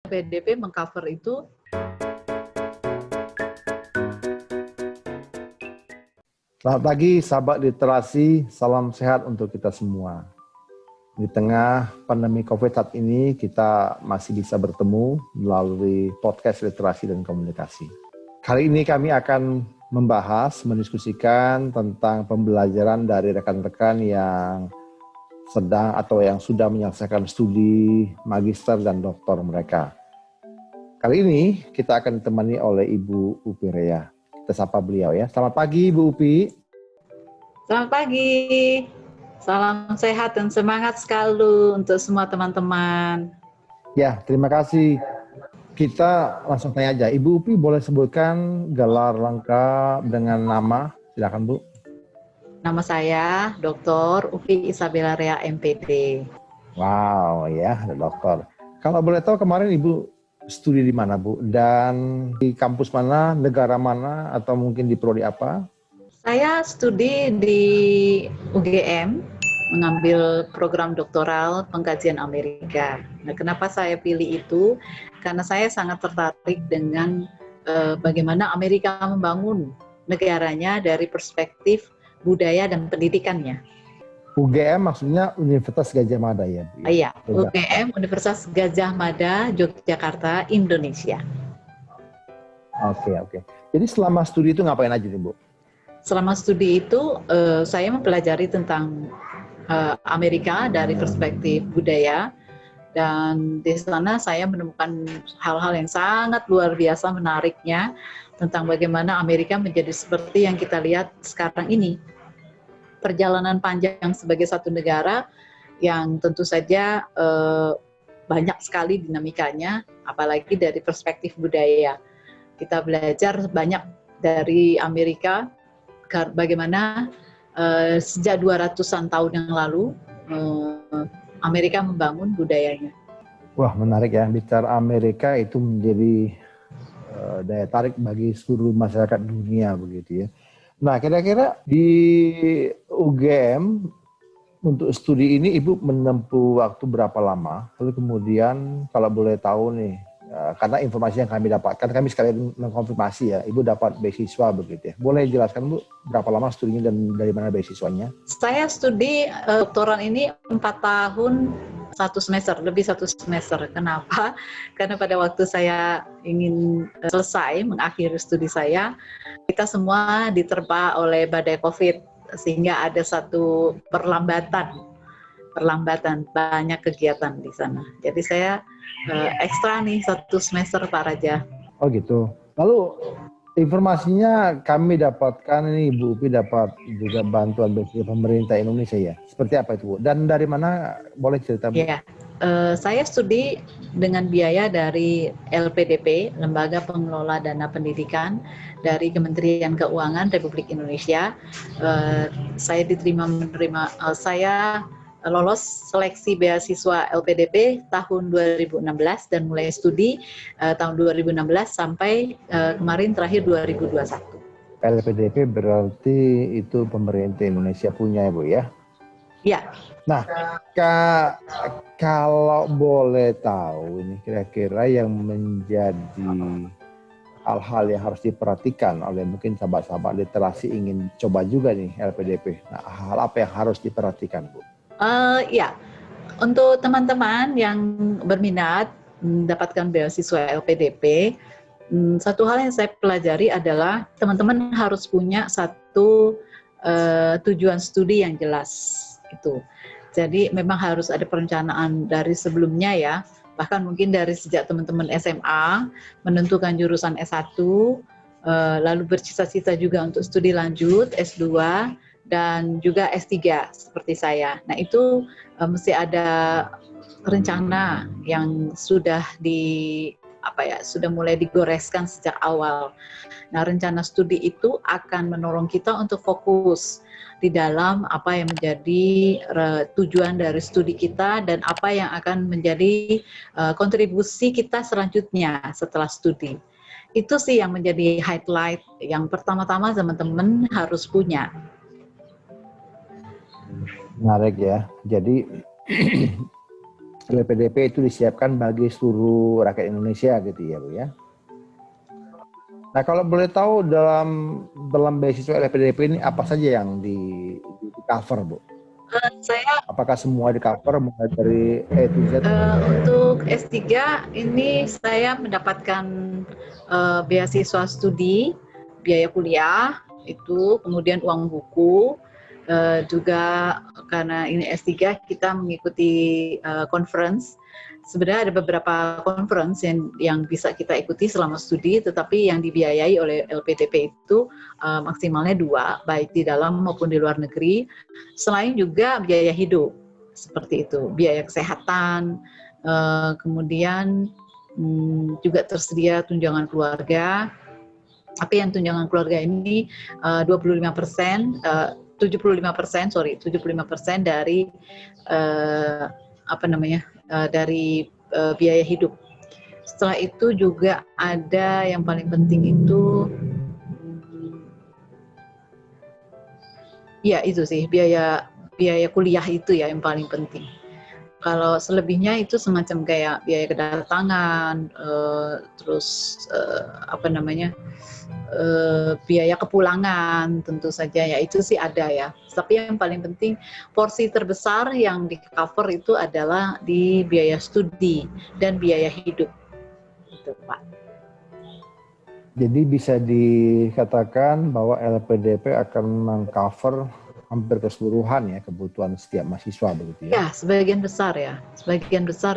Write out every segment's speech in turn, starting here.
LPDP mengcover itu. Selamat pagi sahabat literasi, salam sehat untuk kita semua. Di tengah pandemi COVID saat ini kita masih bisa bertemu melalui podcast literasi dan komunikasi. Kali ini kami akan mendiskusikan tentang pembelajaran dari rekan-rekan yang sedang atau yang sudah menyelesaikan studi magister dan doktor mereka. Kali ini kita akan ditemani oleh Ibu Upi Rea. Kita sapa beliau ya. Selamat pagi Ibu Upi. Selamat pagi. Salam sehat dan semangat selalu untuk semua teman-teman. Ya, terima kasih. Kita langsung tanya aja. Ibu Upi boleh sebutkan gelar lengkap dengan nama? Silakan Bu. Nama saya Dr. Upi Isabella Rea MPD. Wow, ya, ada dokter. Kalau boleh tahu kemarin Ibu studi di mana Bu? Dan di kampus mana, negara mana, atau mungkin di prodi apa? Saya studi di UGM, mengambil program doktoral pengkajian Amerika. Nah, kenapa saya pilih itu? Karena saya sangat tertarik dengan bagaimana Amerika membangun negaranya dari perspektif budaya dan pendidikannya. UGM maksudnya Universitas Gadjah Mada ya Bu? Iya, UGM Universitas Gadjah Mada, Yogyakarta, Indonesia. Oke. Jadi selama studi itu ngapain aja nih Bu? Selama studi itu saya mempelajari tentang Amerika dari perspektif budaya, dan di sana saya menemukan hal-hal yang sangat luar biasa menariknya tentang bagaimana Amerika menjadi seperti yang kita lihat sekarang ini. Perjalanan panjang sebagai satu negara yang tentu saja banyak sekali dinamikanya, apalagi dari perspektif budaya. Kita belajar banyak dari Amerika, bagaimana sejak 200-an tahun yang lalu Amerika membangun budayanya. Wah, menarik ya. Bicara Amerika itu menjadi daya tarik bagi seluruh masyarakat dunia begitu ya. Nah, kira-kira di UGM untuk studi ini Ibu menempuh waktu berapa lama? Lalu kemudian kalau boleh tahu nih, karena informasi yang kami dapatkan, kami sekalian mengkonfirmasi ya, Ibu dapat beasiswa begitu ya. Boleh jelaskan Bu, berapa lama studinya dan dari mana beasiswanya? Saya studi doktoral ini 4 tahun, 1 semester, lebih 1 semester. Kenapa? Karena pada waktu saya ingin selesai mengakhiri studi saya, kita semua diterpa oleh badai COVID, sehingga ada satu perlambatan banyak kegiatan di sana. Jadi saya ekstra nih 1 semester Pak Raja. Oh gitu. Lalu informasinya kami dapatkan ini Bu Upi dapat juga bantuan dari pemerintah Indonesia ya. Seperti apa itu Bu? Dan dari mana boleh cerita Bu? Ya, saya studi dengan biaya dari LPDP, Lembaga Pengelola Dana Pendidikan dari Kementerian Keuangan Republik Indonesia. Saya saya lolos seleksi beasiswa LPDP tahun 2016 dan mulai studi tahun 2016 sampai kemarin terakhir 2021. LPDP berarti itu pemerintah Indonesia punya ya Bu ya? Ya. Nah, kalau boleh tahu ini kira-kira yang menjadi hal-hal yang harus diperhatikan oleh mungkin sahabat-sahabat literasi ingin coba juga nih LPDP. Nah, hal apa yang harus diperhatikan Bu? Ya, untuk teman-teman yang berminat mendapatkan beasiswa LPDP, satu hal yang saya pelajari adalah teman-teman harus punya satu tujuan studi yang jelas itu. Jadi memang harus ada perencanaan dari sebelumnya ya, bahkan mungkin dari sejak teman-teman SMA menentukan jurusan S1, lalu bercita-cita juga untuk studi lanjut S2 dan juga S3 seperti saya. Nah itu mesti ada rencana yang sudah sudah mulai digoreskan sejak awal. Nah, rencana studi itu akan menolong kita untuk fokus di dalam apa yang menjadi tujuan dari studi kita dan apa yang akan menjadi kontribusi kita selanjutnya setelah studi. Itu sih yang menjadi highlight yang pertama-tama teman-teman harus punya. Menarik ya. Jadi LPDP itu disiapkan bagi seluruh rakyat Indonesia gitu ya Bu ya. Nah kalau boleh tahu dalam beasiswa LPDP ini apa saja yang di cover Bu? Saya Apakah semua di cover mulai dari A to Z? untuk S3 ini saya mendapatkan beasiswa studi, biaya kuliah itu, kemudian uang buku, juga karena ini S3 kita mengikuti conference. Sebenarnya ada beberapa conference yang bisa kita ikuti selama studi, tetapi yang dibiayai oleh LPDP itu maksimalnya 2, baik di dalam maupun di luar negeri. Selain juga biaya hidup, seperti itu, biaya kesehatan, kemudian juga tersedia tunjangan keluarga. Tapi yang tunjangan keluarga ini 75%, 75% dari dari biaya hidup. Setelah itu juga ada yang paling penting itu, ya itu sih biaya kuliah itu ya yang paling penting. Kalau selebihnya itu semacam kayak biaya kedatangan, terus biaya kepulangan tentu saja ya, itu sih ada ya. Tapi yang paling penting porsi terbesar yang di cover itu adalah di biaya studi dan biaya hidup, gitu Pak. Jadi bisa dikatakan bahwa LPDP akan mengcover hampir keseluruhan ya kebutuhan setiap mahasiswa begitu ya? Ya, sebagian besar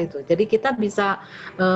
itu. Jadi kita bisa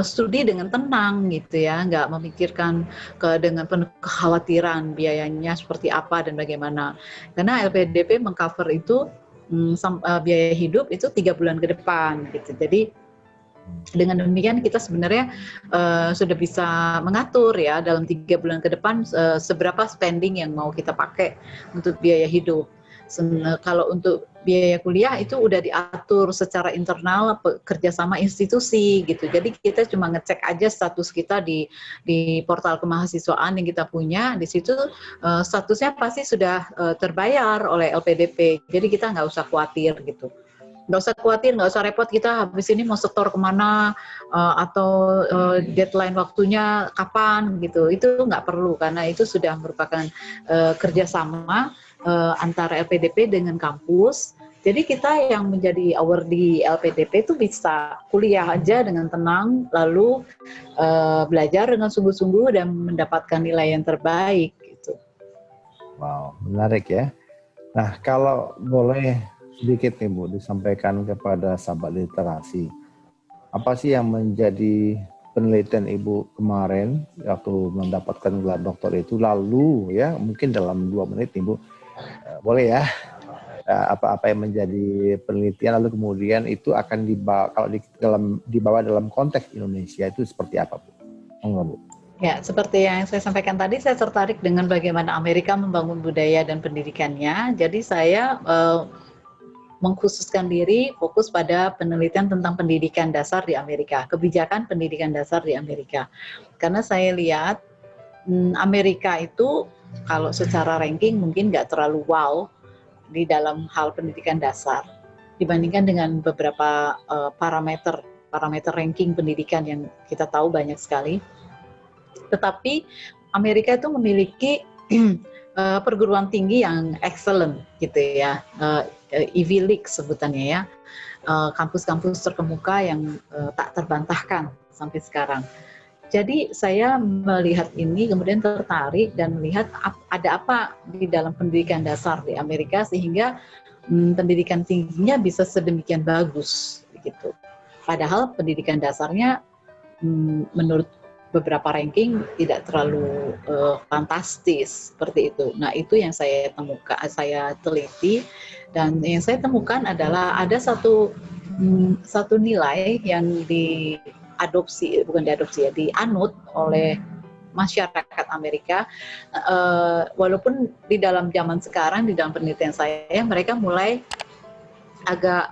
studi dengan tenang gitu ya, nggak memikirkan dengan penuh kekhawatiran biayanya seperti apa dan bagaimana. Karena LPDP mengcover itu biaya hidup itu 3 bulan ke depan gitu. Jadi dengan demikian kita sebenarnya sudah bisa mengatur ya dalam 3 bulan ke depan seberapa spending yang mau kita pakai untuk biaya hidup. Kalau untuk biaya kuliah itu udah diatur secara internal kerjasama institusi gitu. Jadi kita cuma ngecek aja status kita di portal kemahasiswaan yang kita punya. Di situ statusnya pasti sudah terbayar oleh LPDP. Jadi kita nggak usah khawatir gitu. Nggak usah repot kita habis ini mau setor kemana atau deadline waktunya kapan gitu. Itu nggak perlu karena itu sudah merupakan kerjasama antara LPDP dengan kampus. Jadi kita yang menjadi awardee LPDP itu bisa kuliah aja dengan tenang, lalu belajar dengan sungguh-sungguh dan mendapatkan nilai yang terbaik gitu. Wow, menarik ya. Nah, kalau boleh sedikit nih Bu disampaikan kepada sahabat literasi, apa sih yang menjadi penelitian Ibu kemarin waktu mendapatkan gelar doktor itu, lalu ya mungkin dalam 2 menit nih Bu, boleh ya, apa yang menjadi penelitian lalu kemudian itu akan dibawa, kalau dibawa dalam konteks Indonesia itu seperti apa Bu? Enggak Bu? Ya, seperti yang saya sampaikan tadi, saya tertarik dengan bagaimana Amerika membangun budaya dan pendidikannya. Jadi saya mengkhususkan diri fokus pada penelitian tentang pendidikan dasar di Amerika, kebijakan pendidikan dasar di Amerika. Karena saya lihat Amerika itu kalau secara ranking mungkin nggak terlalu wow di dalam hal pendidikan dasar dibandingkan dengan beberapa parameter ranking pendidikan yang kita tahu banyak sekali. Tetapi Amerika itu memiliki perguruan tinggi yang excellent gitu ya, Ivy League sebutannya ya, kampus-kampus terkemuka yang tak terbantahkan sampai sekarang. Jadi saya melihat ini kemudian tertarik dan melihat ada apa di dalam pendidikan dasar di Amerika sehingga pendidikan tingginya bisa sedemikian bagus gitu. Padahal pendidikan dasarnya menurut beberapa ranking tidak terlalu fantastis seperti itu. Nah, itu yang saya temukan, saya teliti, dan yang saya temukan adalah ada satu nilai yang dianut oleh masyarakat Amerika. Walaupun di dalam zaman sekarang, di dalam penelitian saya, mereka mulai agak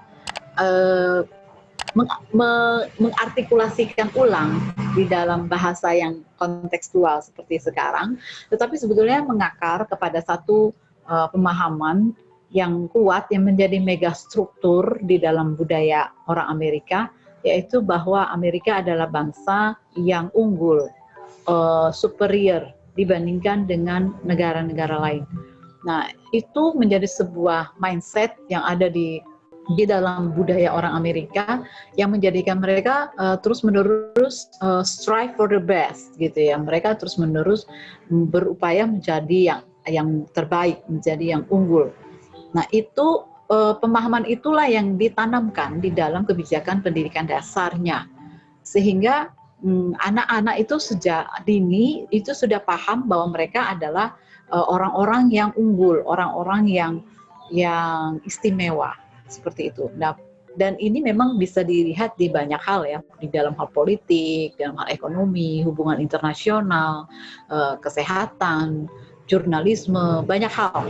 mengartikulasikan ulang di dalam bahasa yang kontekstual seperti sekarang, tetapi sebetulnya mengakar kepada satu pemahaman yang kuat yang menjadi megastruktur di dalam budaya orang Amerika, yaitu bahwa Amerika adalah bangsa yang unggul, superior dibandingkan dengan negara-negara lain. Nah, itu menjadi sebuah mindset yang ada di dalam budaya orang Amerika yang menjadikan mereka terus-menerus strive for the best gitu ya. Mereka terus-menerus berupaya menjadi yang terbaik, menjadi yang unggul. Nah, itu pemahaman itulah yang ditanamkan di dalam kebijakan pendidikan dasarnya. Sehingga anak-anak itu sejak dini itu sudah paham bahwa mereka adalah orang-orang yang unggul, orang-orang yang istimewa seperti itu. Nah, dan ini memang bisa dilihat di banyak hal ya, di dalam hal politik, dalam hal ekonomi, hubungan internasional, kesehatan, jurnalisme, banyak hal.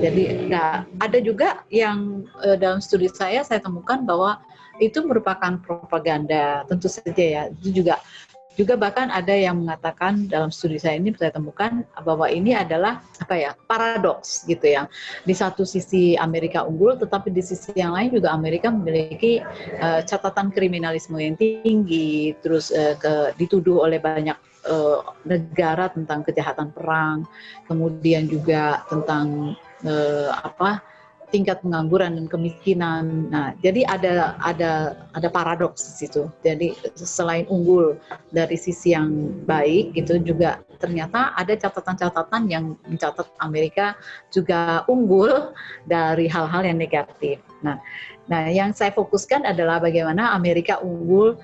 Jadi ada juga yang dalam studi saya temukan bahwa itu merupakan propaganda, tentu saja ya. Itu juga bahkan ada yang mengatakan dalam studi saya ini saya temukan bahwa ini adalah paradoks gitu ya. Di satu sisi Amerika unggul, tetapi di sisi yang lain juga Amerika memiliki catatan kriminalisme yang tinggi, terus dituduh oleh banyak negara tentang kejahatan perang, kemudian juga tentang tingkat pengangguran dan kemiskinan. Nah, jadi ada paradoks di situ. Jadi selain unggul dari sisi yang baik gitu, juga ternyata ada catatan-catatan yang mencatat Amerika juga unggul dari hal-hal yang negatif. Nah, yang saya fokuskan adalah bagaimana Amerika unggul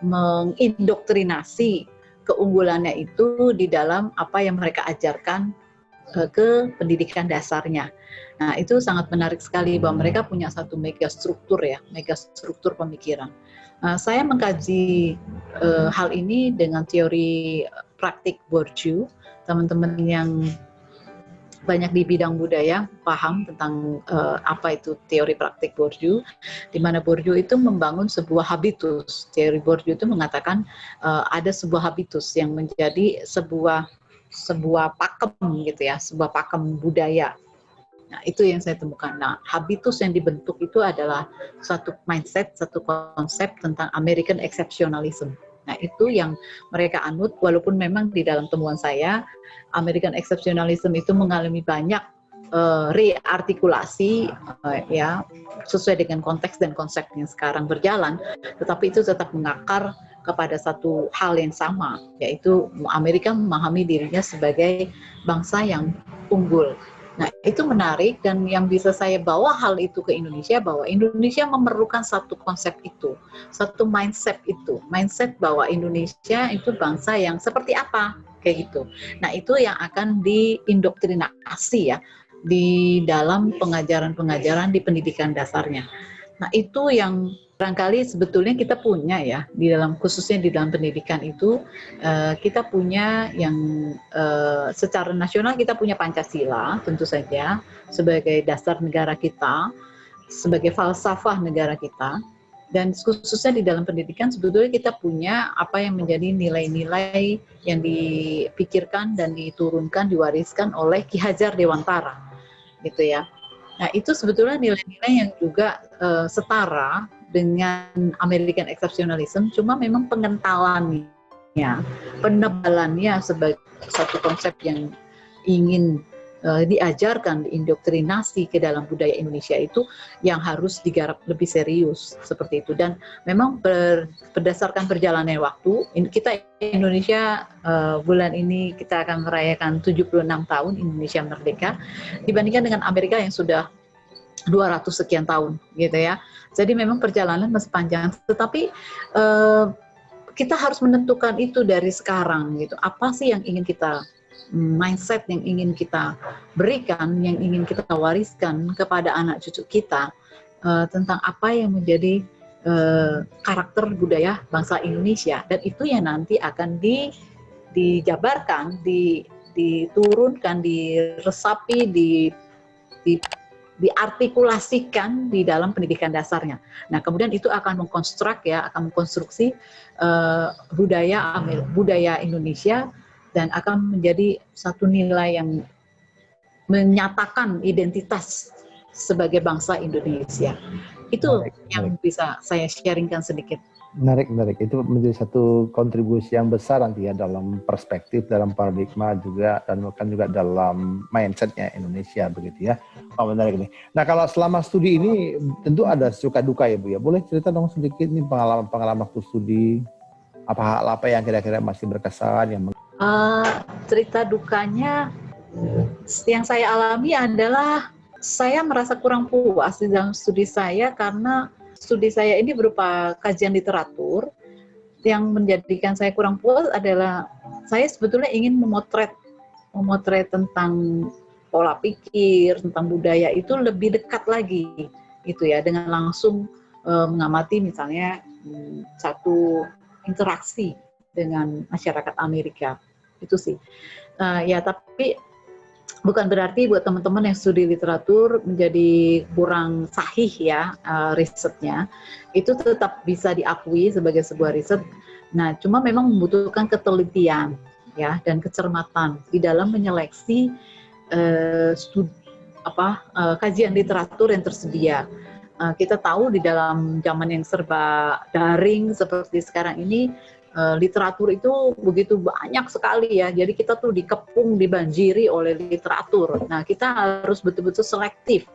mengindoktrinasi keunggulannya itu di dalam apa yang mereka ajarkan ke pendidikan dasarnya. Nah, itu sangat menarik sekali bahwa mereka punya satu megastruktur pemikiran. Saya mengkaji hal ini dengan teori praktik Bourdieu. Teman-teman yang banyak di bidang budaya paham tentang apa itu teori praktik Bourdieu, di mana Bourdieu itu membangun sebuah habitus. Teori Bourdieu itu mengatakan ada sebuah habitus yang menjadi sebuah pakem gitu ya, sebuah pakem budaya. Nah, itu yang saya temukan. Nah, habitus yang dibentuk itu adalah satu mindset, satu konsep tentang American exceptionalism. Nah, itu yang mereka anut, walaupun memang di dalam temuan saya, American exceptionalism itu mengalami banyak reartikulasi ya, sesuai dengan konteks dan konsep yang sekarang berjalan, tetapi itu tetap mengakar kepada satu hal yang sama, yaitu Amerika memahami dirinya sebagai bangsa yang unggul. Nah, itu menarik, dan yang bisa saya bawa hal itu ke Indonesia, bahwa Indonesia memerlukan satu konsep itu, satu mindset itu, mindset bahwa Indonesia itu bangsa yang seperti apa, kayak gitu. Nah, itu yang akan diindoktrinasi ya di dalam pengajaran-pengajaran di pendidikan dasarnya. Nah, itu yang barangkali sebetulnya kita punya ya, di dalam khususnya di dalam pendidikan itu kita punya yang secara nasional kita punya Pancasila tentu saja sebagai dasar negara kita, sebagai falsafah negara kita, dan khususnya di dalam pendidikan sebetulnya kita punya apa yang menjadi nilai-nilai yang dipikirkan dan diturunkan, diwariskan oleh Ki Hajar Dewantara gitu ya. Nah, itu sebetulnya nilai-nilai yang juga setara dengan American exceptionalism, cuma memang pengentalannya, penebalannya sebagai satu konsep yang ingin diajarkan, diindoktrinasi ke dalam budaya Indonesia itu yang harus digarap lebih serius seperti itu. Dan memang berdasarkan perjalanan waktu, kita Indonesia bulan ini kita akan merayakan 76 tahun Indonesia merdeka dibandingkan dengan Amerika yang sudah 200 sekian tahun gitu ya. Jadi memang perjalanan masih panjang, tetapi kita harus menentukan itu dari sekarang gitu. Apa sih yang ingin kita, mindset yang ingin kita berikan, yang ingin kita wariskan kepada anak cucu kita tentang apa yang menjadi karakter budaya bangsa Indonesia, dan itu yang nanti akan dijabarkan, diturunkan, diresapi, diartikulasikan di dalam pendidikan dasarnya. Nah, kemudian itu akan mengkonstruksi budaya Indonesia, dan akan menjadi satu nilai yang menyatakan identitas sebagai bangsa Indonesia. Itu yang bisa saya sharingkan sedikit. Menarik. Itu menjadi satu kontribusi yang besar nanti ya dalam perspektif, dalam paradigma juga, dan bahkan juga dalam mindsetnya Indonesia begitu ya. Oh, menarik nih. Nah, kalau selama studi ini tentu ada suka duka ya Bu ya. Boleh cerita dong sedikit nih pengalaman waktu studi, apa hal apa yang kira-kira masih berkesan yang cerita dukanya yang saya alami adalah saya merasa kurang puas di dalam studi saya karena studi saya ini berupa kajian literatur. Yang menjadikan saya kurang puas adalah saya sebetulnya ingin memotret tentang pola pikir, tentang budaya itu lebih dekat lagi gitu ya, dengan langsung mengamati misalnya satu interaksi dengan masyarakat Amerika. Itu sih. Ya, tapi bukan berarti buat teman-teman yang studi literatur menjadi kurang sahih ya risetnya. Itu tetap bisa diakui sebagai sebuah riset. Nah, cuma memang membutuhkan ketelitian ya dan kecermatan di dalam menyeleksi kajian literatur yang tersedia. Kita tahu di dalam zaman yang serba daring seperti sekarang ini, literatur itu begitu banyak sekali ya. Jadi kita tuh dikepung, dibanjiri oleh literatur. Nah, kita harus betul-betul selektif.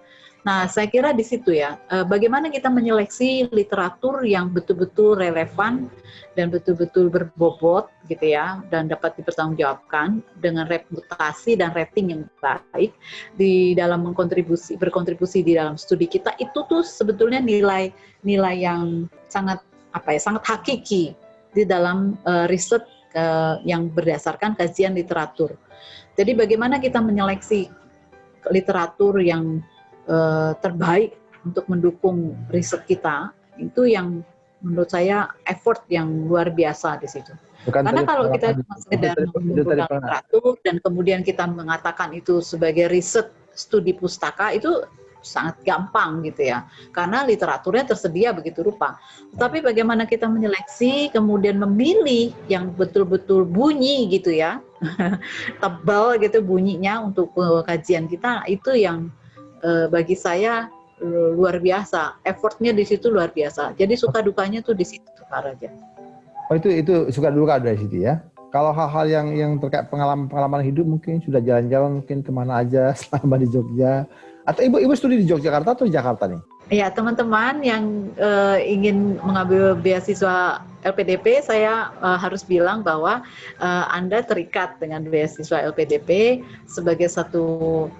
Nah, saya kira di situ ya, bagaimana kita menyeleksi literatur yang betul-betul relevan dan betul-betul berbobot gitu ya, dan dapat dipertanggungjawabkan dengan reputasi dan rating yang baik di dalam berkontribusi di dalam studi kita. Itu tuh sebetulnya nilai yang sangat sangat hakiki di dalam riset yang berdasarkan kajian literatur. Jadi bagaimana kita menyeleksi literatur yang terbaik untuk mendukung riset kita, itu yang menurut saya effort yang luar biasa di situ. Karena kalau kita cuma sekedar mengumpulkan literatur dan kemudian kita mengatakan itu sebagai riset studi pustaka, itu sangat gampang gitu ya, karena literaturnya tersedia begitu rupa. Tapi bagaimana kita menyeleksi, kemudian memilih yang betul-betul bunyi gitu ya, tebal gitu bunyinya untuk kajian kita, itu yang bagi saya luar biasa. Effortnya di situ luar biasa. Jadi suka dukanya tuh di situ Pak Raja. Oh, itu suka duka dari situ ya. Kalau hal-hal yang terkait pengalaman hidup, mungkin sudah jalan-jalan mungkin kemana aja selama di Jogja. Atau ibu studi di Yogyakarta atau di Jakarta nih? Ya, teman-teman yang ingin mengambil beasiswa LPDP, saya harus bilang bahwa Anda terikat dengan beasiswa LPDP sebagai satu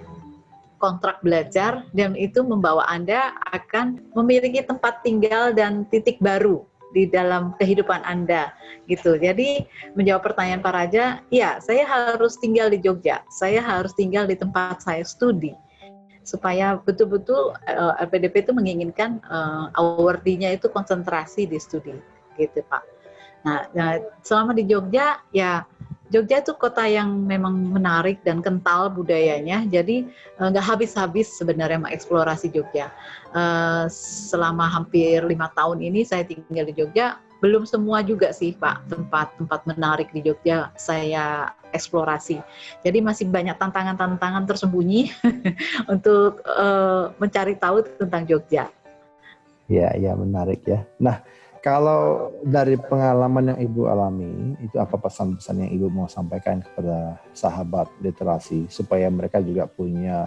kontrak belajar, dan itu membawa Anda akan memiliki tempat tinggal dan titik baru di dalam kehidupan Anda gitu. Jadi menjawab pertanyaan Pak Raja, ya saya harus tinggal di Jogja, saya harus tinggal di tempat saya studi supaya betul-betul LPDP itu menginginkan awardee-nya itu konsentrasi di studi gitu Pak. Nah, selama di Jogja ya, Jogja itu kota yang memang menarik dan kental budayanya, jadi nggak habis-habis sebenarnya mengeksplorasi Jogja. Selama hampir 5 tahun ini saya tinggal di Jogja, belum semua juga sih Pak tempat-tempat menarik di Jogja saya eksplorasi. Jadi masih banyak tantangan-tantangan tersembunyi untuk mencari tahu tentang Jogja. Ya, menarik ya. Nah, kalau dari pengalaman yang Ibu alami, itu apa pesan-pesan yang Ibu mau sampaikan kepada sahabat literasi supaya mereka juga punya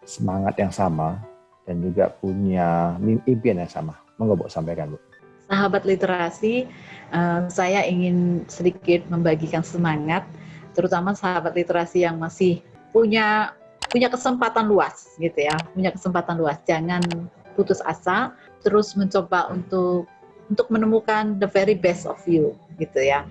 semangat yang sama dan juga punya impian yang sama? Monggo Bu, sampaikan Bu. Sahabat literasi, saya ingin sedikit membagikan semangat, terutama sahabat literasi yang masih punya kesempatan luas gitu ya, punya kesempatan luas. Jangan putus asa, terus mencoba untuk menemukan the very best of you gitu ya.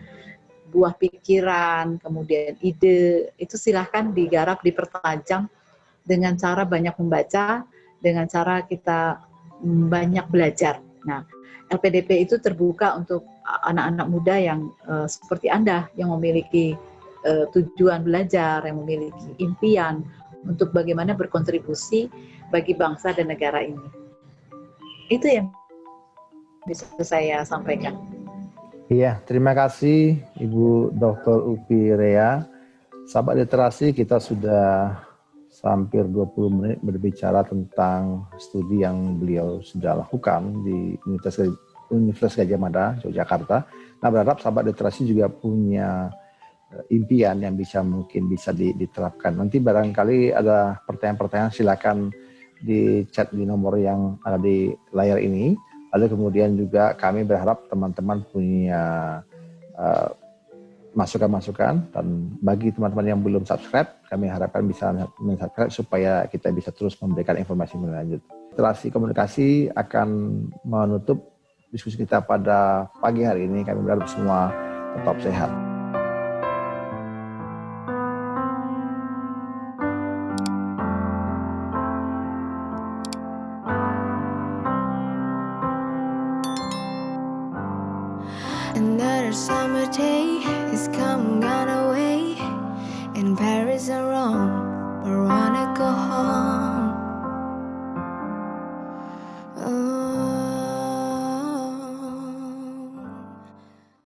Buah pikiran, kemudian ide, itu silahkan digarap, dipertajam dengan cara banyak membaca, dengan cara kita banyak belajar. Nah, LPDP itu terbuka untuk anak-anak muda yang seperti Anda, yang memiliki tujuan belajar, yang memiliki impian untuk bagaimana berkontribusi bagi bangsa dan negara ini. Itu yang bisa saya sampaikan. Iya, terima kasih Ibu Dr. Upi Rea. Sahabat literasi, kita sudah hampir 20 menit berbicara tentang studi yang beliau sudah lakukan di Universitas Gadjah Mada, Yogyakarta. Nah, berharap sahabat literasi juga punya impian yang mungkin bisa diterapkan. Nanti barangkali ada pertanyaan-pertanyaan, silakan di chat di nomor yang ada di layar ini. Lalu kemudian juga kami berharap teman-teman punya masukan-masukan, dan bagi teman-teman yang belum subscribe, kami harapkan bisa subscribe supaya kita bisa terus memberikan informasi lanjut. Literasi komunikasi akan menutup diskusi kita pada pagi hari ini. Kami berharap semua tetap sehat. Another summer day is come gone away, and Paris are wrong, but wanna go home.